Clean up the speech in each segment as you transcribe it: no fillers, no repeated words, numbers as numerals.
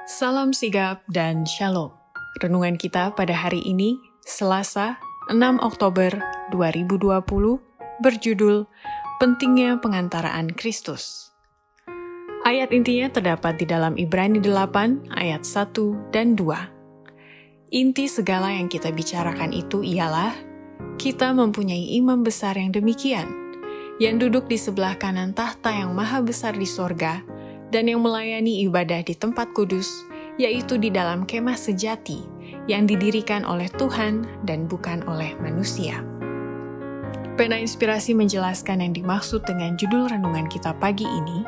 Salam sigap dan shalom. Renungan kita pada hari ini, Selasa, 6 Oktober 2020, berjudul Pentingnya Pengantaraan Kristus. Ayat intinya terdapat di dalam Ibrani 8 ayat 1 dan 2. Inti segala yang kita bicarakan itu ialah, kita mempunyai imam besar yang demikian, yang duduk di sebelah kanan tahta yang maha besar di sorga, dan yang melayani ibadah di tempat kudus, yaitu di dalam kemah sejati, yang didirikan oleh Tuhan dan bukan oleh manusia. Pena Inspirasi menjelaskan yang dimaksud dengan judul renungan kita pagi ini,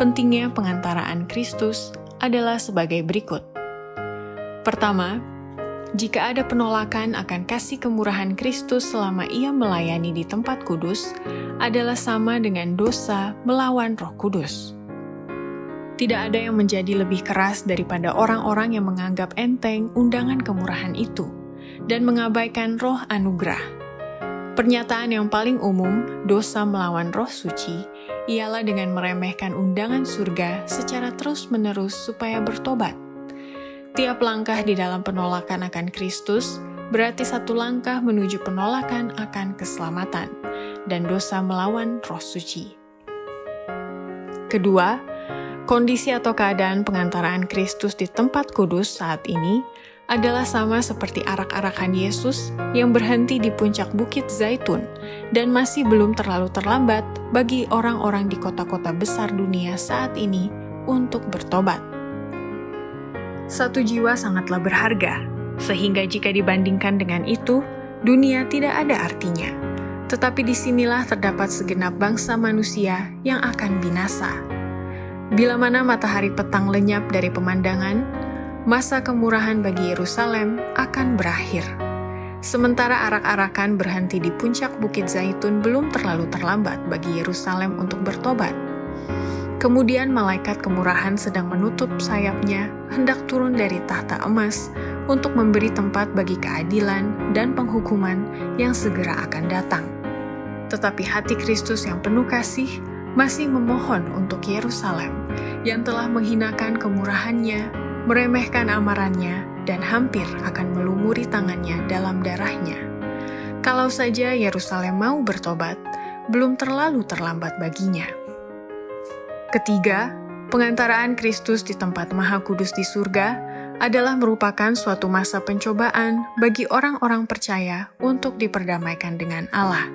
pentingnya pengantaraan Kristus adalah sebagai berikut. Pertama, jika ada penolakan akan kasih kemurahan Kristus selama ia melayani di tempat kudus, adalah sama dengan dosa melawan Roh Kudus. Tidak ada yang menjadi lebih keras daripada orang-orang yang menganggap enteng undangan kemurahan itu dan mengabaikan roh anugerah. Pernyataan yang paling umum, dosa melawan roh suci, ialah dengan meremehkan undangan surga secara terus-menerus supaya bertobat. Tiap langkah di dalam penolakan akan Kristus berarti satu langkah menuju penolakan akan keselamatan dan dosa melawan roh suci. Kedua, kondisi atau keadaan pengantaraan Kristus di tempat kudus saat ini adalah sama seperti arak-arakan Yesus yang berhenti di puncak Bukit Zaitun dan masih belum terlalu terlambat bagi orang-orang di kota-kota besar dunia saat ini untuk bertobat. Satu jiwa sangatlah berharga, sehingga jika dibandingkan dengan itu, dunia tidak ada artinya. Tetapi disinilah terdapat segenap bangsa manusia yang akan binasa. Bila mana matahari petang lenyap dari pemandangan, masa kemurahan bagi Yerusalem akan berakhir. Sementara arak-arakan berhenti di puncak Bukit Zaitun belum terlalu terlambat bagi Yerusalem untuk bertobat. Kemudian malaikat kemurahan sedang menutup sayapnya hendak turun dari tahta emas untuk memberi tempat bagi keadilan dan penghukuman yang segera akan datang. Tetapi hati Kristus yang penuh kasih masih memohon untuk Yerusalem yang telah menghinakan kemurahannya, meremehkan amarannya, dan hampir akan melumuri tangannya dalam darahnya. Kalau saja Yerusalem mau bertobat, belum terlalu terlambat baginya. Ketiga, pengantaraan Kristus di tempat Maha Kudus di surga adalah merupakan suatu masa pencobaan bagi orang-orang percaya untuk diperdamaikan dengan Allah.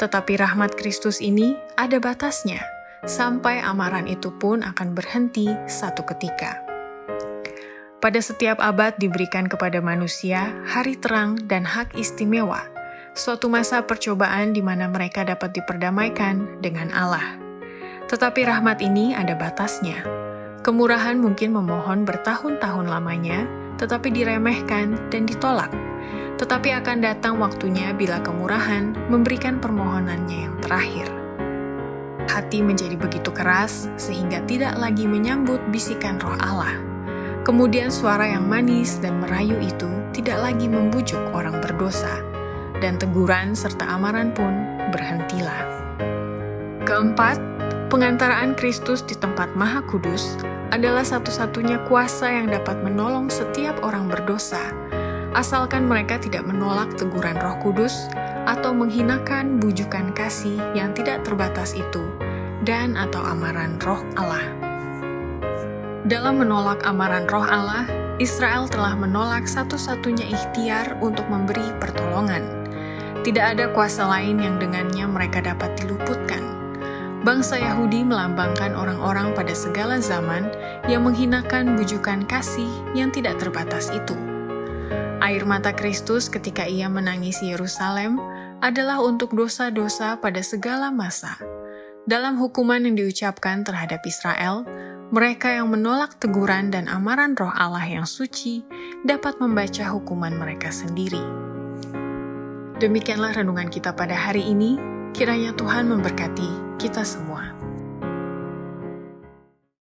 Tetapi rahmat Kristus ini ada batasnya, sampai amaran itu pun akan berhenti satu ketika. Pada setiap abad diberikan kepada manusia hari terang dan hak istimewa, suatu masa percobaan di mana mereka dapat diperdamaikan dengan Allah. Tetapi rahmat ini ada batasnya. Kemurahan mungkin memohon bertahun-tahun lamanya, tetapi diremehkan dan ditolak. Tetapi akan datang waktunya bila kemurahan memberikan permohonannya yang terakhir. Hati menjadi begitu keras sehingga tidak lagi menyambut bisikan roh Allah. Kemudian suara yang manis dan merayu itu tidak lagi membujuk orang berdosa, dan teguran serta amaran pun berhentilah. Keempat, pengantaraan Kristus di tempat Maha Kudus adalah satu-satunya kuasa yang dapat menolong setiap orang berdosa, asalkan mereka tidak menolak teguran Roh Kudus atau menghinakan bujukan kasih yang tidak terbatas itu dan atau amaran Roh Allah. Dalam menolak amaran Roh Allah, Israel telah menolak satu-satunya ikhtiar untuk memberi pertolongan. Tidak ada kuasa lain yang dengannya mereka dapat diluputkan. Bangsa Yahudi melambangkan orang-orang pada segala zaman yang menghinakan bujukan kasih yang tidak terbatas itu. Air mata Kristus ketika ia menangisi Yerusalem adalah untuk dosa-dosa pada segala masa. Dalam hukuman yang diucapkan terhadap Israel, mereka yang menolak teguran dan amaran Roh Allah yang suci dapat membaca hukuman mereka sendiri. Demikianlah renungan kita pada hari ini. Kiranya Tuhan memberkati kita semua.